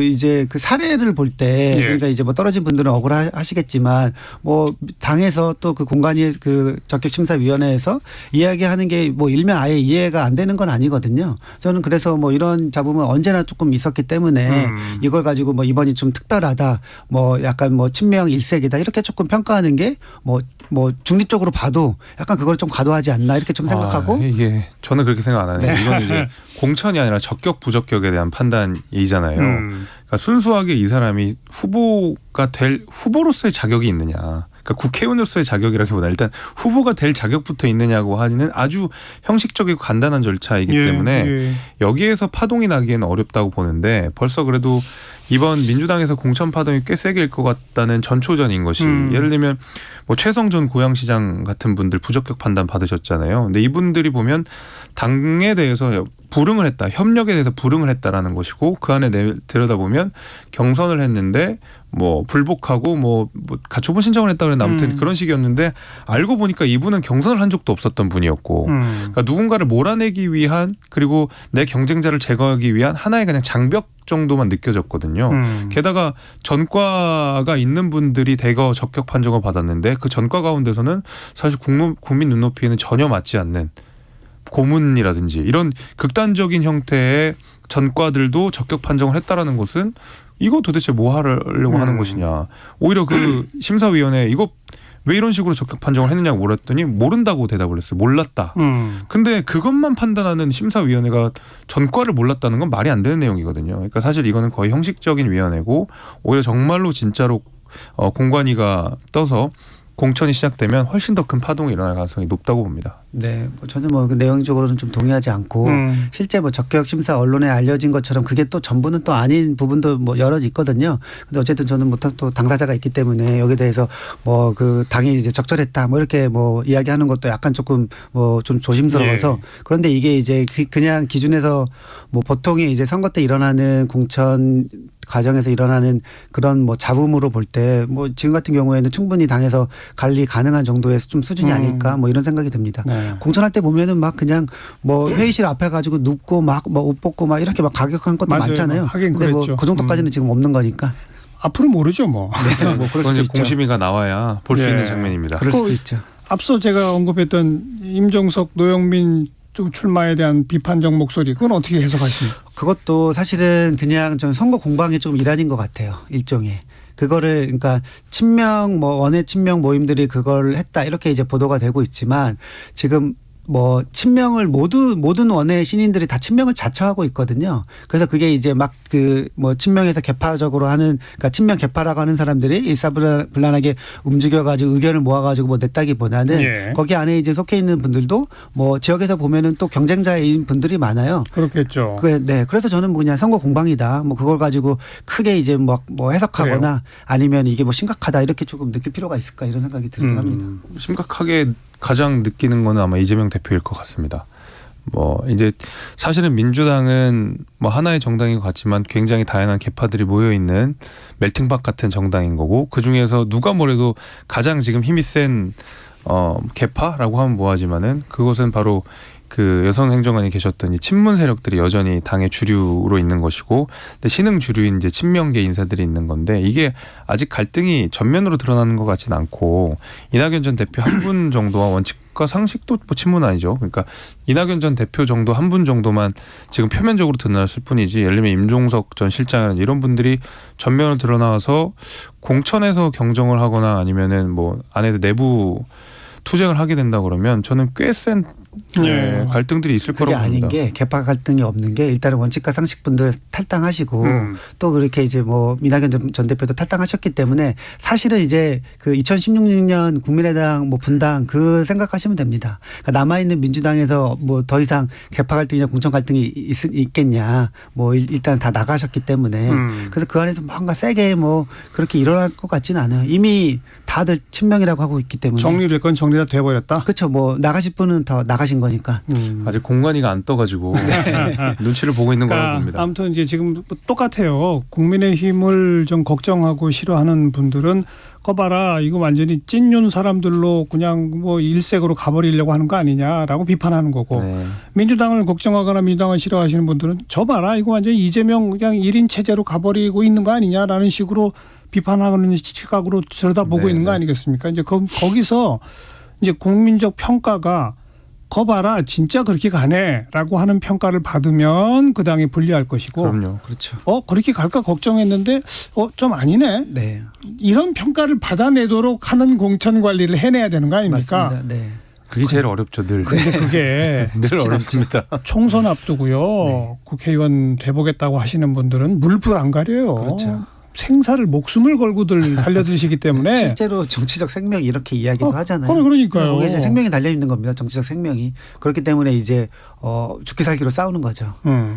[SPEAKER 5] 이제 그 사례를 볼 때 그러니까 이제 뭐 떨어진 분들은 억울하시겠지만 뭐 당에서 또 그 공간이 그 적격심사위원회에서 이야기하는 게 뭐 일면 아예 이해가 안 되는 건 아니거든요. 저는 그래서 뭐 이런 잡음은 언제나 조금 있었기 때문에 이걸 가지고 뭐 이번이 좀 특별하다 뭐 약간 뭐 친명 일색이다 이렇게 조금 평가하는 게 뭐 중립적으로 봐도 약간 그걸 좀 과도하지 않나 이렇게 좀 생각하고
[SPEAKER 4] 이게 저는 그렇게 생각 안 하네요. 이건 이제 공천이 아니라 적격 부적격에 대한 판단이잖아요. 그러니까 순수하게 이 사람이 후보로서의 자격이 있느냐. 그러니까 국회의원으로서의 자격이라기보다 일단 후보가 될 자격부터 있느냐고 하는 아주 형식적이고 간단한 절차이기 때문에 여기에서 파동이 나기에는 어렵다고 보는데 벌써 그래도 이번 민주당에서 공천 파동이 꽤 세게 일 것 같다는 전초전인 것이 예를 들면 뭐 최성 전 고양시장 같은 분들 부적격 판단 받으셨잖아요. 근데 이분들이 보면 당에 대해서 불응을 했다. 협력에 대해서 불응을 했다라는 것이고 그 안에 들여다보면 경선을 했는데 뭐 불복하고 뭐 가처분 신청을 했다 그랬는데 아무튼 그런 식이었는데 알고 보니까 이분은 경선을 한 적도 없었던 분이었고 그러니까 누군가를 몰아내기 위한 그리고 내 경쟁자를 제거하기 위한 하나의 그냥 장벽 정도만 느껴졌거든요. 게다가 전과가 있는 분들이 대거 적격 판정을 받았는데 그 전과 가운데서는 사실 국민 눈높이에는 전혀 맞지 않는 고문이라든지 이런 극단적인 형태의 전과들도 적격 판정을 했다라는 것은 이거 도대체 뭐 하려고 하는 것이냐. 오히려 그 심사위원회 이거 왜 이런 식으로 적격 판정을 했느냐고 물었더니 모른다고 대답을 했어요. 몰랐다. 근데 그것만 판단하는 심사위원회가 전과를 몰랐다는 건 말이 안 되는 내용이거든요. 그러니까 사실 이거는 거의 형식적인 위원회고 오히려 정말로 진짜로 공관위가 떠서 공천이 시작되면 훨씬 더 큰 파동이 일어날 가능성이 높다고 봅니다.
[SPEAKER 5] 네, 저는 뭐 그 내용적으로는 좀 동의하지 않고 실제 뭐 적격 심사 언론에 알려진 것처럼 그게 또 전부는 또 아닌 부분도 뭐 여러 있거든요. 근데 어쨌든 저는 뭐 또 당사자가 있기 때문에 여기에 대해서 뭐 그 당이 이제 적절했다 뭐 이렇게 뭐 이야기하는 것도 약간 조금 뭐 좀 조심스러워서 그런데 이게 이제 그냥 기준에서 뭐 보통의 이제 선거 때 일어나는 공천 과정에서 일어나는 그런 뭐 잡음으로 볼 때 뭐 지금 같은 경우에는 충분히 당에서 관리 가능한 정도의 좀 수준이 아닐까 뭐 이런 생각이 듭니다.
[SPEAKER 3] 네.
[SPEAKER 5] 공천할 때 보면은 막 그냥 뭐 회의실 앞에 가지고 눕고 막 뭐 옷 벗고 막 이렇게 막 가격한 것도
[SPEAKER 3] 맞아요.
[SPEAKER 5] 많잖아요.
[SPEAKER 3] 하긴
[SPEAKER 5] 근데 뭐
[SPEAKER 3] 그랬죠.
[SPEAKER 5] 그 정도까지는 지금 없는 거니까.
[SPEAKER 3] 앞으로 모르죠 뭐.
[SPEAKER 5] 네, 뭐 그럴
[SPEAKER 4] 그건
[SPEAKER 5] 수도
[SPEAKER 4] 이제
[SPEAKER 5] 있죠.
[SPEAKER 4] 공심위가 나와야 볼 수
[SPEAKER 3] 네.
[SPEAKER 4] 있는 장면입니다.
[SPEAKER 5] 그럴 수도 있죠.
[SPEAKER 3] 앞서 제가 언급했던 임종석, 노영민 쪽 출마에 대한 비판적 목소리 그건 어떻게 해석하십니까?
[SPEAKER 5] 그것도 사실은 그냥 좀 선거 공방의 좀 일환인 것 같아요. 일종의. 그거를 그러니까 친명 뭐 원외 친명 모임들이 그걸 했다 이렇게 이제 보도가 되고 있지만 지금 뭐 친명을 모든 원외 신인들이 다 친명을 자처하고 있거든요. 그래서 그게 이제 막 그 뭐 친명에서 개파적으로 하는 그러니까 친명 개파라고 하는 사람들이 일사불란하게 움직여가지고 의견을 모아가지고 뭐 냈다기보다는 거기 안에 이제 속해 있는 분들도 뭐 지역에서 보면은 또 경쟁자인 분들이 많아요.
[SPEAKER 3] 그렇겠죠.
[SPEAKER 5] 네. 그래서 저는 뭐 그냥 선거 공방이다. 뭐 그걸 가지고 크게 이제 뭐 해석하거나
[SPEAKER 3] 그래요?
[SPEAKER 5] 아니면 이게 뭐 심각하다 이렇게 조금 느낄 필요가 있을까 이런 생각이 들긴 합니다.
[SPEAKER 4] 심각하게 가장 느끼는 거는 아마 이재명 대표일 것 같습니다. 뭐 이제 사실은 민주당은 뭐 하나의 정당인 것 같지만 굉장히 다양한 계파들이 모여 있는 멜팅박 같은 정당인 거고 그 중에서 누가 뭐래도 가장 지금 힘이 센 계파라고 하면 뭐하지만은 그것은 바로 그 여성 행정관이 계셨던 이 친문 세력들이 여전히 당의 주류로 있는 것이고 근데 신흥 주류인 이제 친명계 인사들이 있는 건데 이게 아직 갈등이 전면으로 드러나는 것 같지는 않고 이낙연 전 대표 한 분 정도와 원칙과 상식도 뭐 친문 아니죠. 그러니까 이낙연 전 대표 정도 한 분 정도만 지금 표면적으로 드러났을 뿐이지 예를 들면 임종석 전 실장이라든지 이런 분들이 전면으로 드러나와서 공천에서 경정을 하거나 아니면은 뭐 안에서 내부 투쟁을 하게 된다 그러면 저는 꽤 센 갈등들이 있을
[SPEAKER 5] 그게
[SPEAKER 4] 거라고 봅니다.
[SPEAKER 5] 아닌 게 개파 갈등이 없는 게 일단은 원칙과 상식분들 탈당하시고 또 그렇게 이제 뭐 이낙연 전 대표도 탈당하셨기 때문에 사실은 이제 그 2016년 국민의당 뭐 분당 그 생각하시면 됩니다. 그러니까 남아있는 민주당에서 뭐 더 이상 개파 갈등이나 공천 갈등이 있겠냐. 뭐 일단 다 나가셨기 때문에 그래서 그 안에서 뭔가 세게 뭐 그렇게 일어날 것 같지는 않아요. 이미 다들 친명이라고 하고 있기 때문에
[SPEAKER 3] 정리될 건 정리가 돼버렸다.
[SPEAKER 5] 그렇죠. 뭐 나가실 분은 더 나가신 거니까.
[SPEAKER 4] 아직 공관위가 안 떠가지고 눈치를 보고 있는 거라고 봅니다.
[SPEAKER 3] 아무튼 이제 지금 똑같아요. 국민의힘을 좀 걱정하고 싫어하는 분들은 꺼봐라 이거 완전히 찐윤 사람들로 그냥 뭐 일색으로 가버리려고 하는 거 아니냐라고 비판하는 거고
[SPEAKER 4] 네.
[SPEAKER 3] 민주당을 걱정하거나 민주당을 싫어하시는 분들은 저 봐라 이거 완전히 이재명 그냥 1인 체제로 가버리고 있는 거 아니냐라는 식으로 비판하는 시각으로 들여다보고 있는 거 아니겠습니까? 이제 거기서 이제 국민적 평가가 거봐라 진짜 그렇게 가네라고 하는 평가를 받으면 그 당이 불리할 것이고
[SPEAKER 4] 그럼요.
[SPEAKER 5] 그렇죠.
[SPEAKER 3] 그렇게 갈까 걱정했는데 좀 아니네.
[SPEAKER 5] 네.
[SPEAKER 3] 이런 평가를 받아내도록 하는 공천 관리를 해내야 되는 거 아닙니까?
[SPEAKER 5] 맞습니다. 네.
[SPEAKER 4] 그게 제일 어렵죠 늘.
[SPEAKER 3] 근데 그게
[SPEAKER 4] 늘 어렵습니다.
[SPEAKER 3] 총선 앞두고요. 국회의원 돼보겠다고 하시는 분들은 물불 안 가려요.
[SPEAKER 5] 그렇죠.
[SPEAKER 3] 생사를 목숨을 걸고들 달려드시기 때문에
[SPEAKER 5] 실제로 정치적 생명 이렇게 이야기도 하잖아요.
[SPEAKER 3] 그러니까요.
[SPEAKER 5] 이게 이제 생명이 달려 있는 겁니다. 정치적 생명이. 그렇기 때문에 이제 죽기 살기로 싸우는 거죠.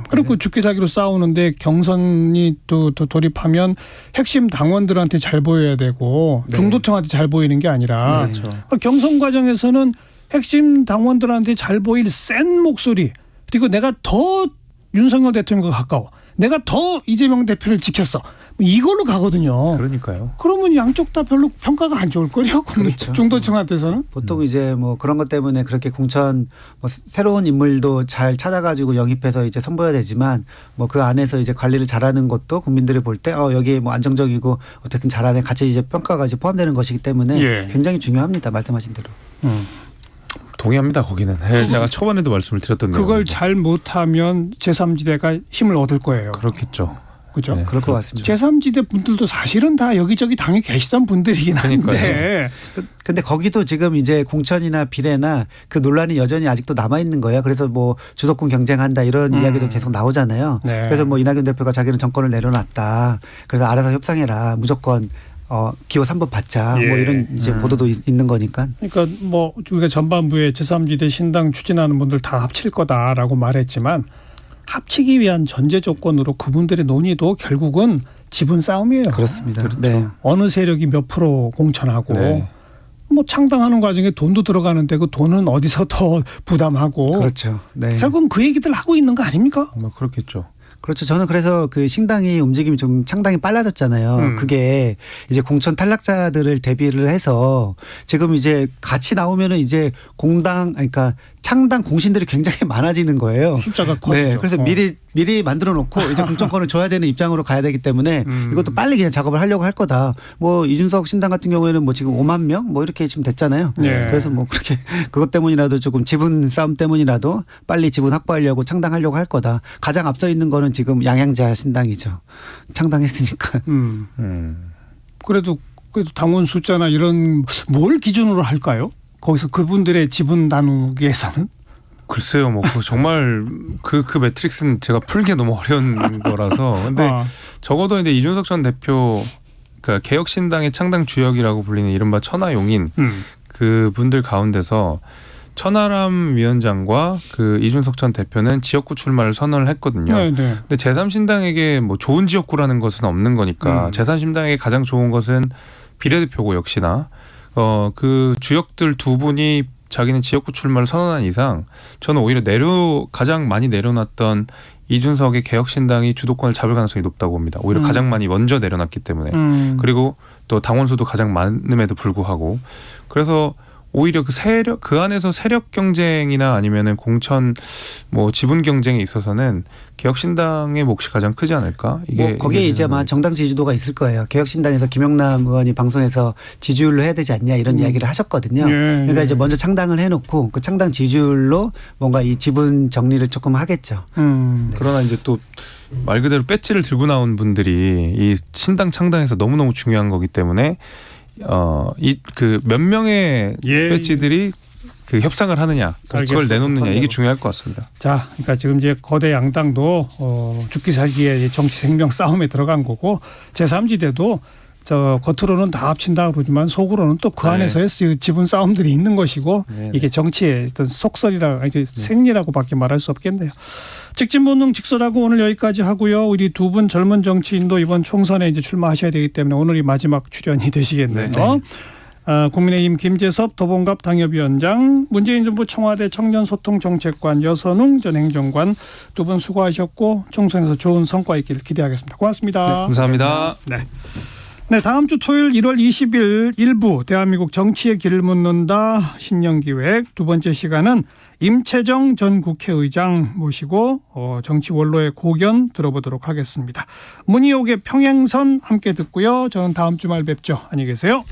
[SPEAKER 3] 그리고 죽기 살기로 싸우는데 경선이 또 돌입하면 핵심 당원들한테 잘 보여야 되고
[SPEAKER 5] 네.
[SPEAKER 3] 중도층한테 잘 보이는 게 아니라
[SPEAKER 5] 네.
[SPEAKER 3] 경선 과정에서는 핵심 당원들한테 잘 보일 센 목소리 그리고 내가 더 윤석열 대통령과 가까워. 내가 더 이재명 대표를 지켰어. 이걸로 가거든요.
[SPEAKER 4] 그러니까요.
[SPEAKER 3] 그러면 양쪽 다 별로 평가가 안 좋을 거예요.
[SPEAKER 5] 그렇죠.
[SPEAKER 3] 중도층한테서는.
[SPEAKER 5] 보통 이제 뭐 그런 것 때문에 그렇게 공천 뭐 새로운 인물도 잘 찾아가지고 영입해서 이제 선보여야 되지만 뭐 그 안에서 이제 관리를 잘하는 것도 국민들이 볼 때 여기 뭐 안정적이고 어쨌든 잘하네 같이 이제 평가가 이제 포함되는 것이기 때문에
[SPEAKER 3] 예.
[SPEAKER 5] 굉장히 중요합니다. 말씀하신 대로.
[SPEAKER 4] 동의합니다. 거기는. 제가 초반에도 말씀을 드렸던
[SPEAKER 3] 그걸
[SPEAKER 4] 내용인데.
[SPEAKER 3] 잘 못하면 제3지대가 힘을 얻을 거예요.
[SPEAKER 4] 그렇겠죠.
[SPEAKER 3] 그죠?
[SPEAKER 4] 네.
[SPEAKER 5] 그럴 것 같습니다.
[SPEAKER 3] 제3지대 분들도 사실은 다 여기저기 당에 계시던 분들이긴 한데
[SPEAKER 4] 그러니까요.
[SPEAKER 5] 근데 거기도 지금 이제 공천이나 비례나 그 논란이 여전히 아직도 남아 있는 거예요. 그래서 뭐 주도권 경쟁한다 이런 이야기도 계속 나오잖아요.
[SPEAKER 3] 네.
[SPEAKER 5] 그래서 뭐 이낙연 대표가 자기는 정권을 내려놨다. 그래서 알아서 협상해라. 무조건 기호 3번 받자.
[SPEAKER 3] 예.
[SPEAKER 5] 뭐 이런 이제 보도도 있는 거니까.
[SPEAKER 3] 그러니까 뭐 우리가 전반부에 제3지대 신당 추진하는 분들 다 합칠 거다라고 말했지만 합치기 위한 전제 조건으로 그분들의 논의도 결국은 지분 싸움이에요.
[SPEAKER 5] 그렇습니다.
[SPEAKER 4] 그렇죠.
[SPEAKER 5] 네.
[SPEAKER 3] 어느 세력이 몇 프로 공천하고
[SPEAKER 4] 네.
[SPEAKER 3] 뭐 창당하는 과정에 돈도 들어가는데 그 돈은 어디서 더 부담하고
[SPEAKER 5] 그렇죠. 네.
[SPEAKER 3] 결국은 그 얘기들 하고 있는 거 아닙니까?
[SPEAKER 4] 뭐 그렇겠죠.
[SPEAKER 5] 그렇죠. 저는 그래서 그 신당이 움직임이 좀 상당히 빨라졌잖아요. 그게 이제 공천 탈락자들을 대비를 해서 지금 이제 같이 나오면은 이제 그러니까 창당 공신들이 굉장히 많아지는 거예요.
[SPEAKER 3] 숫자가 커지죠.
[SPEAKER 5] 네. 그래서 미리 만들어 놓고 이제 공천권을 줘야 되는 입장으로 가야 되기 때문에 이것도 빨리 그냥 작업을 하려고 할 거다. 뭐 이준석 신당 같은 경우에는 뭐 지금 5만 명 뭐 이렇게 지금 됐잖아요.
[SPEAKER 3] 네.
[SPEAKER 5] 그래서 뭐 그렇게 그것 때문이라도 조금 지분 싸움 때문이라도 빨리 지분 확보하려고 창당하려고 할 거다. 가장 앞서 있는 거는 지금 양양자 신당이죠. 창당했으니까.
[SPEAKER 3] 그래도 당원 숫자나 이런 뭘 기준으로 할까요? 거기서 그분들의 지분 나누기에서는
[SPEAKER 4] 글쎄요, 뭐 정말 그 매트릭스는 제가 풀기 너무 어려운 거라서. 근데 적어도 이제 이준석 전 대표, 그러니까 개혁신당의 창당 주역이라고 불리는 이른바 천하용인 그 분들 가운데서 천하람 위원장과 그 이준석 전 대표는 지역구 출마를 선언을 했거든요.
[SPEAKER 3] 네, 네.
[SPEAKER 4] 근데 제3신당에게 뭐 좋은 지역구라는 것은 없는 거니까 제3신당에게 가장 좋은 것은 비례대표고 역시나 그 주역들 두 분이 자기는 지역구 출마를 선언한 이상 저는 오히려 가장 많이 내려놨던 이준석의 개혁신당이 주도권을 잡을 가능성이 높다고 봅니다. 오히려 가장 많이 먼저 내려놨기 때문에. 그리고 또 당원수도 가장 많음에도 불구하고. 그래서 오히려 그 안에서 세력 경쟁이나 아니면은 공천 뭐 지분 경쟁에 있어서는 개혁신당의 몫이 가장 크지 않을까?
[SPEAKER 5] 뭐 거기에 이제 아마 정당 지지도가 있을 거예요. 개혁신당에서 김영남 의원이 방송에서 지지율로 해야 되지 않냐 이런 이야기를 하셨거든요. 그러니까 이제 먼저 창당을 해놓고 그 창당 지지율로 뭔가 이 지분 정리를 조금 하겠죠.
[SPEAKER 4] 그러나 이제 또 말 그대로 배지를 들고 나온 분들이 이 신당 창당에서 너무너무 중요한 거기 때문에 이 그 몇 명의 배지들이 그 협상을 하느냐, 그걸 내놓느냐 이게 중요할 것 같습니다.
[SPEAKER 3] 자, 그러니까 지금 이제 거대 양당도 죽기 살기의 정치 생명 싸움에 들어간 거고 제3지대도 저 겉으로는 다 합친다 그러지만 속으로는 또 그 안에서의 지분 싸움들이 있는 것이고 이게 정치의 어떤 속설이라 생리라고밖에 말할 수 없겠네요. 직진본능 직설하고 오늘 여기까지 하고요. 우리 두 분 젊은 정치인도 이번 총선에 이제 출마하셔야 되기 때문에 오늘이 마지막 출연이 되시겠네요. 국민의힘 김재섭 도봉갑 당협위원장, 문재인 정부 청와대 청년소통정책관 여선웅 전 행정관 두 분 수고하셨고 총선에서 좋은 성과 있기를 기대하겠습니다. 고맙습니다.
[SPEAKER 4] 네, 감사합니다.
[SPEAKER 3] 네, 다음 주 토요일 1월 20일 일부 대한민국 정치의 길을 묻는다 신년기획 두 번째 시간은 임채정 전 국회의장 모시고 정치 원로의 고견 들어보도록 하겠습니다. 문희옥의 평행선 함께 듣고요. 저는 다음 주말 뵙죠. 안녕히 계세요.